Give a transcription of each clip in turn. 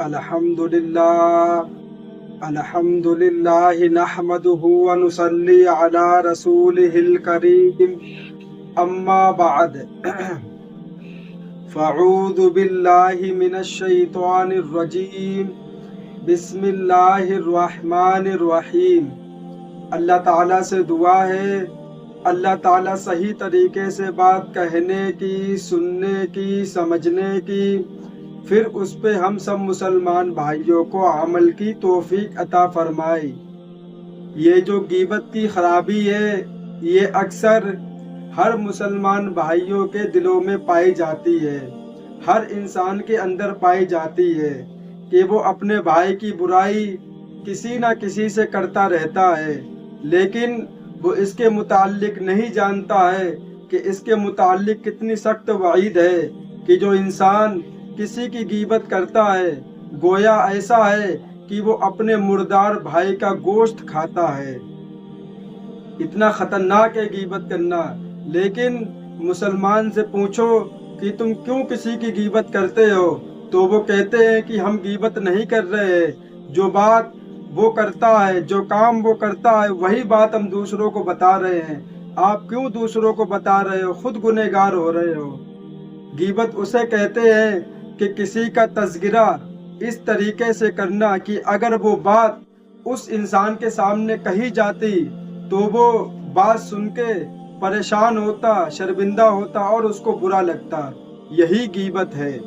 الحمدللہ نحمدہ ونصلی علی رسولہ الکریم اما بعد فاعوذ باللہ من الشیطان الرجیم بسم اللہ الرحمن الرحیم۔ اللہ تعالیٰ سے دعا ہے اللہ تعالیٰ صحیح طریقے سے بات کہنے کی، سننے کی، سمجھنے کی، پھر اس پہ ہم سب مسلمان بھائیوں کو عمل کی توفیق عطا فرمائے۔ یہ جو غیبت کی خرابی ہے یہ اکثر ہر مسلمان بھائیوں کے دلوں میں پائی جاتی ہے، ہر انسان کے اندر پائی جاتی ہے کہ وہ اپنے بھائی کی برائی کسی نہ کسی سے کرتا رہتا ہے، لیکن وہ اس کے متعلق نہیں جانتا ہے کہ اس کے متعلق کتنی سخت وعید ہے کہ جو انسان کسی کی غیبت کرتا ہے گویا ایسا ہے کہ وہ اپنے مردار بھائی کا گوشت کھاتا ہے۔ اتنا خطرناک ہے غیبت کرنا۔ لیکن مسلمان سے پوچھو کہ تم کیوں کسی کی غیبت کرتے ہو تو وہ کہتے ہیں کہ ہم غیبت نہیں کر رہے ہیں، جو بات وہ کرتا ہے، جو کام وہ کرتا ہے وہی بات ہم دوسروں کو بتا رہے ہیں۔ آپ کیوں دوسروں کو بتا رہے ہو؟ خود گنہگار ہو رہے ہو۔ غیبت اسے کہتے ہیں کہ کسی کا تذکرہ اس طریقے سے کرنا کہ اگر وہ بات اس انسان کے سامنے کہی جاتی تو وہ بات سن کے پریشان ہوتا، شرمندہ ہوتا اور اس کو برا لگتا۔ یہی غیبت ہے۔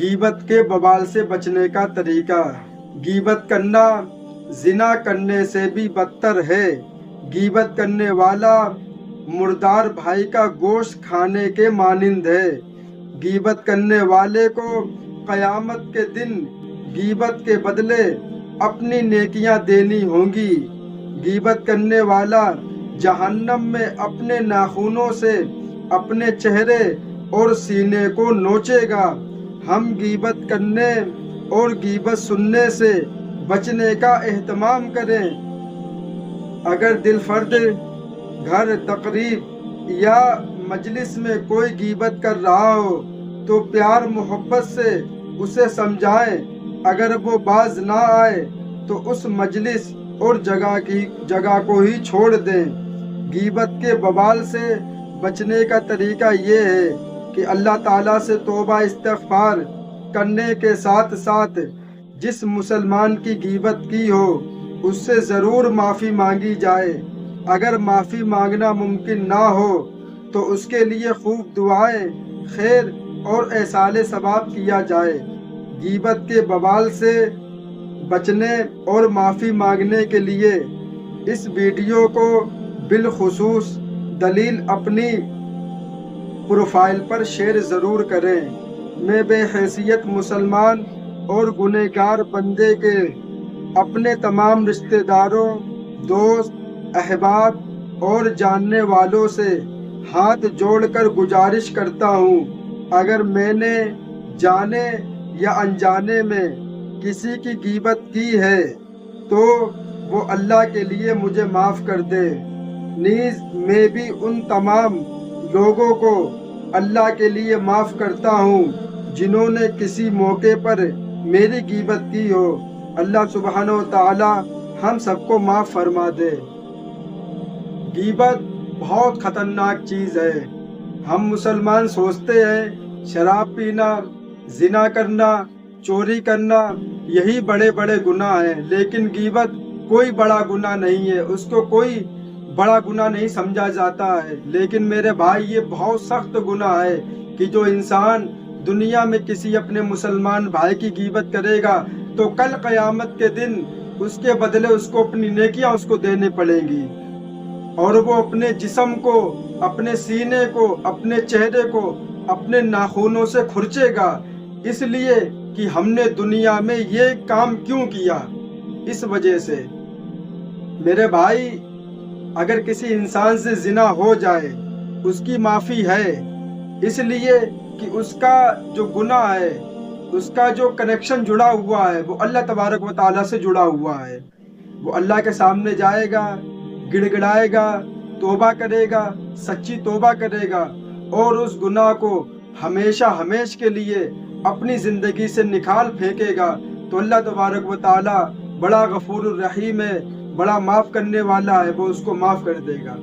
غیبت کے وبال سے بچنے کا طریقہ: غیبت کرنا زنا کرنے سے بھی بدتر ہے۔ غیبت کرنے والا مردار بھائی کا گوشت کھانے کے مانند ہے۔ غیبت کرنے والے کو قیامت کے دن غیبت کے بدلے اپنی نیکیاں دینی ہوں گی۔ غیبت کرنے والا جہنم میں اپنے ناخنوں سے اپنے چہرے اور سینے کو نوچے گا۔ ہم غیبت کرنے اور غیبت سننے سے بچنے کا اہتمام کریں۔ اگر دل فرد گھر، تقریب یا مجلس میں کوئی غیبت کر رہا ہو تو پیار محبت سے اسے سمجھائیں۔ اگر وہ باز نہ آئے تو اس مجلس اور جگہ کو ہی چھوڑ دیں۔ غیبت کے وبال سے بچنے کا طریقہ یہ ہے کہ اللہ تعالیٰ سے توبہ استغفار کرنے کے ساتھ ساتھ جس مسلمان کی غیبت کی ہو اس سے ضرور معافی مانگی جائے۔ اگر معافی مانگنا ممکن نہ ہو تو اس کے لیے خوب دعائیں خیر اور ایصال ثواب کیا جائے۔ غیبت کے وبال سے بچنے اور معافی مانگنے کے لیے اس ویڈیو کو بالخصوص دلیل اپنی پروفائل پر شیئر ضرور کریں۔ میں بے حیثیت مسلمان اور گنہگار بندے کے اپنے تمام رشتہ داروں، دوست، احباب اور جاننے والوں سے ہاتھ جوڑ کر گزارش کرتا ہوں، اگر میں نے جانے یا انجانے میں کسی کی غیبت کی ہے تو وہ اللہ کے لیے مجھے معاف کر دے۔ نیز میں بھی ان تمام لوگوں کو اللہ کے لیے معاف کرتا ہوں جنہوں نے کسی موقع پر میری غیبت کی ہو۔ اللہ سبحانہ و تعالی ہم سب کو معاف فرما دے۔ غیبت بہت خطرناک چیز ہے۔ ہم مسلمان سوچتے ہیں شراب پینا، زنا کرنا، چوری کرنا یہی بڑے بڑے گناہ ہیں، لیکن غیبت کوئی بڑا گناہ نہیں ہے، اس کو کوئی بڑا گناہ نہیں سمجھا جاتا ہے۔ لیکن میرے بھائی یہ بہت سخت گناہ ہے کہ جو انسان دنیا میں کسی اپنے مسلمان بھائی کی غیبت کرے گا تو کل قیامت کے دن اس کے بدلے اس کو اپنی نیکیاں اس کو دینے پڑیں گی، اور وہ اپنے جسم کو، اپنے سینے کو، اپنے چہرے کو اپنے ناخنوں سے کھرچے گا، اس لیے کہ ہم نے دنیا میں یہ کام کیوں کیا۔ اس وجہ سے میرے بھائی اگر کسی انسان سے زنا ہو جائے اس کی معافی ہے، اس لیے کہ اس کا جو گناہ ہے، اس کا جو کنیکشن جڑا ہوا ہے وہ اللہ تبارک و تعالیٰ سے جڑا ہوا ہے۔ وہ اللہ کے سامنے جائے گا، گڑ گڑائے گا، توبہ کرے گا، سچی توبہ کرے گا اور اس گناہ کو ہمیشہ ہمیش کے لیے اپنی زندگی سے نکال پھینکے گا تو اللہ تبارک و تعالی بڑا غفور الرحیم ہے، بڑا معاف کرنے والا ہے، وہ اس کو معاف کر دے گا۔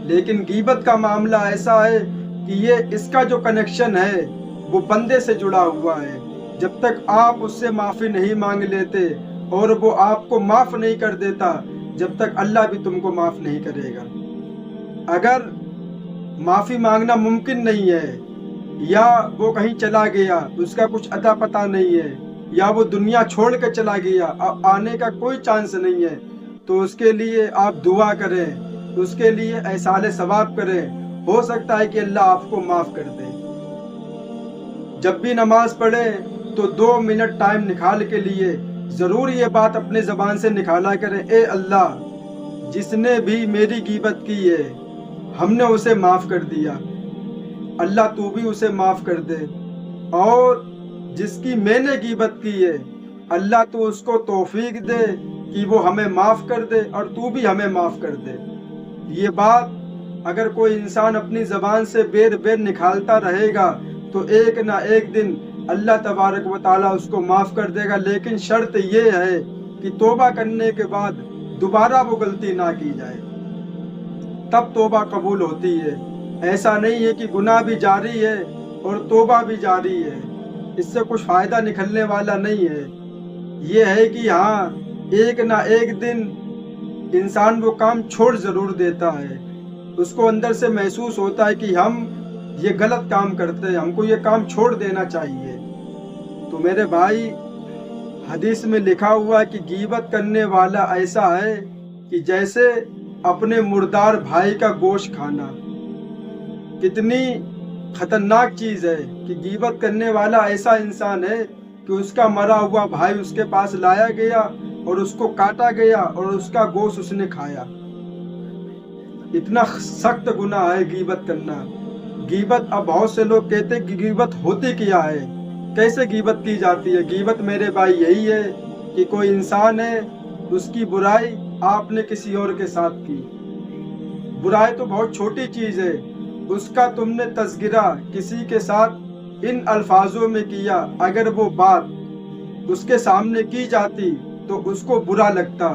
لیکن غیبت کا معاملہ ایسا ہے کہ یہ اس کا جو کنیکشن ہے وہ بندے سے جڑا ہوا ہے۔ جب تک آپ اس سے معافی نہیں مانگ لیتے اور وہ آپ کو معاف نہیں کر دیتا، جب تک اللہ بھی تم کو معاف نہیں کرے گا۔ اگر معافی مانگنا ممکن نہیں ہے، یا وہ کہیں چلا گیا، اس کا کچھ اتا پتہ نہیں ہے، یا وہ دنیا چھوڑ کے چلا گیا، اب آنے کا کوئی چانس نہیں ہے، تو اس کے لیے آپ دعا کریں، اس کے لیے احسان ثواب کریں، ہو سکتا ہے کہ اللہ آپ کو معاف کر دے۔ جب بھی نماز پڑھیں تو 2 منٹ ٹائم نکال کے لیے ضرور یہ بات اپنے زبان سے نکالا کریں، اے اللہ، جس نے بھی میری غیبت کی ہے ہم نے اسے معاف کر دیا، اللہ تو بھی اسے معاف کر دے، اور جس کی میں نے غیبت کی ہے اللہ تو اس کو توفیق دے کہ وہ ہمیں معاف کر دے اور تو بھی ہمیں معاف کر دے۔ یہ بات اگر کوئی انسان اپنی زبان سے بیر بیر نکالتا رہے گا تو ایک نہ ایک دن اللہ تبارک و تعالیٰ اس کو معاف کر دے گا، لیکن شرط یہ ہے کہ توبہ کرنے کے بعد دوبارہ وہ غلطی نہ کی جائے، تب توبہ قبول ہوتی ہے۔ ایسا نہیں ہے کہ گناہ بھی جاری ہے اور توبہ بھی جاری ہے، اس سے کچھ فائدہ نکلنے والا نہیں ہے۔ یہ ہے کہ ہاں ایک نہ ایک دن انسان وہ کام چھوڑ ضرور دیتا ہے، اس کو اندر سے محسوس ہوتا ہے کہ ہم یہ غلط کام کرتے ہیں، ہم کو یہ کام چھوڑ دینا چاہیے۔ تو میرے بھائی، حدیث میں لکھا ہوا ہے کہ غیبت کرنے والا ایسا ہے کہ جیسے اپنے مردار بھائی کا گوشت کھانا۔ کتنی خطرناک چیز ہے کہ غیبت کرنے والا ایسا انسان ہے کہ اس کا مرا ہوا بھائی اس کے پاس لایا گیا اور اس کو کاٹا گیا اور اس کا گوشت اس نے کھایا۔ اتنا سخت گناہ ہے غیبت کرنا۔ غیبت، اب بہت سے لوگ کہتے ہیں کہ غیبت ہوتی کیا ہے، کیسے غیبت کی جاتی ہے؟ غیبت میرے بھائی یہی ہے کہ کوئی انسان ہے، اس کی برائی آپ نے کسی اور کے ساتھ کی۔ برائی تو بہت چھوٹی چیز ہے، اس کا تم نے تذکرہ کسی کے ساتھ ان الفاظوں میں کیا، اگر وہ بات اس کے سامنے کی جاتی تو اس کو برا لگتا،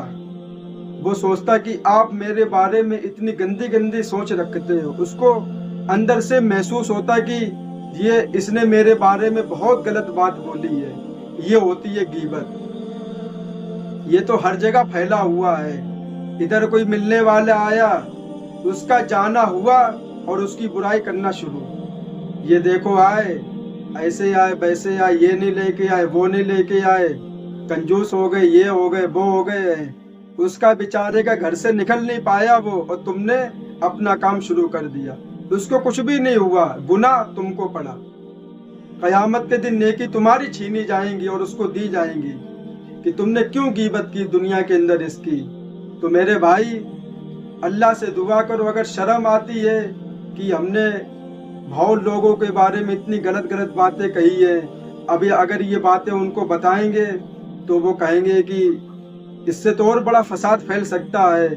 وہ سوچتا کہ آپ میرے بارے میں اتنی گندی گندی سوچ رکھتے ہو، اس کو اندر سے محسوس ہوتا کہ یہ اس نے میرے بارے میں بہت غلط بات بولی ہے۔ یہ ہوتی ہے غیبت۔ یہ تو ہر جگہ پھیلا ہوا ہے، ادھر کوئی ملنے والا آیا، اس کا جانا ہوا اور اس کی برائی کرنا شروع، یہ دیکھو آئے، ایسے آئے، ویسے آئے، یہ نہیں لے کے آئے، وہ نہیں لے کے آئے، کنجوس ہو گئے، یہ ہو گئے، وہ ہو گئے، اس کا بیچارے کا گھر سے نکل نہیں پایا وہ، اور تم نے اپنا کام شروع کر دیا، اس کو کچھ بھی نہیں ہوا، گناہ تم کو پڑا۔ قیامت کے دن نیکی تمہاری چھینی جائیں گی اور اس کو دی جائیں گی کہ تم نے کیوں غیبت کی دنیا کے اندر اس کی۔ تو میرے بھائی، اللہ سے دعا کرو، اگر شرم آتی ہے کہ ہم نے بہت لوگوں کے بارے میں اتنی غلط غلط باتیں کہی ہیں، ابھی اگر یہ باتیں ان کو بتائیں گے تو وہ کہیں گے کہ اس سے تو اور بڑا فساد پھیل سکتا ہے،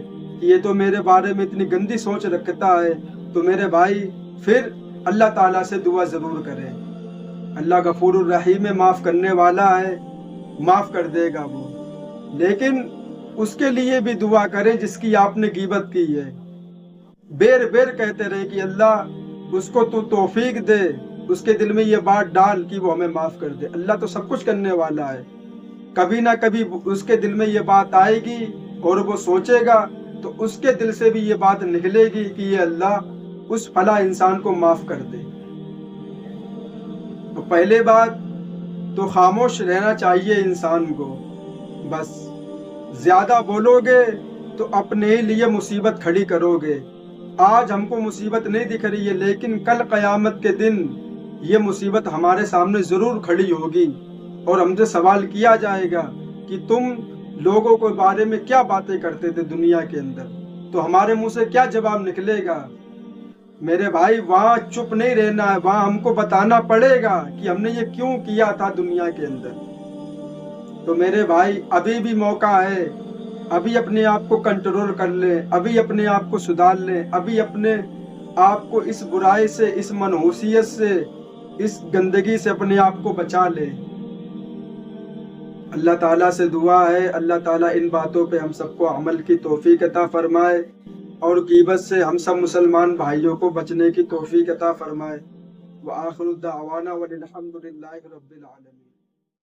کہ یہ تو میرے بارے میں اتنی گندی سوچ رکھتا ہے۔ تو میرے بھائی، پھر اللہ تعالیٰ سے دعا ضرور کریں، اللہ غفور الرحیم ہے، معاف کرنے والا ہے، معاف کر دے گا وہ۔ لیکن اس کے لیے بھی دعا کریں جس کی آپ نے غیبت کی ہے، بیر بیر کہتے رہے کہ اللہ اس کو تو توفیق دے، اس کے دل میں یہ بات ڈال کہ وہ ہمیں معاف کر دے۔ اللہ تو سب کچھ کرنے والا ہے، کبھی نہ کبھی اس کے دل میں یہ بات آئے گی اور وہ سوچے گا تو اس کے دل سے بھی یہ بات نکلے گی کہ یہ اللہ اس فلاں انسان کو معاف کر دے۔ تو پہلے بات تو خاموش رہنا چاہیے انسان کو، بس زیادہ بولو گے تو اپنے ہی لیے مصیبت کھڑی کرو گے۔ آج ہم کو مصیبت نہیں دکھ رہی ہے، لیکن کل قیامت کے دن یہ مصیبت ہمارے سامنے ضرور کھڑی ہوگی اور ہم سے سوال کیا جائے گا کہ تم لوگوں کے بارے میں کیا باتیں کرتے تھے دنیا کے اندر، تو ہمارے منہ سے کیا جواب نکلے گا؟ میرے بھائی، وہاں چپ نہیں رہنا ہے، وہاں ہم کو بتانا پڑے گا کہ ہم نے یہ کیوں کیا تھا دنیا کے اندر۔ تو میرے بھائی، ابھی بھی موقع ہے، ابھی اپنے آپ کو کنٹرول کر لیں، ابھی اپنے آپ کو سدھار لیں، ابھی اپنے آپ کو اس برائی سے، اس منحوسیت سے اس گندگی سے اپنے آپ کو بچا لے۔ اللہ تعالیٰ سے دعا ہے اللہ تعالیٰ ان باتوں پہ ہم سب کو عمل کی توفیق عطا فرمائے اور غیبت سے ہم سب مسلمان بھائیوں کو بچنے کی توفیق عطا فرمائے۔ وآخر دعوانا والحمد للہ رب العالمین۔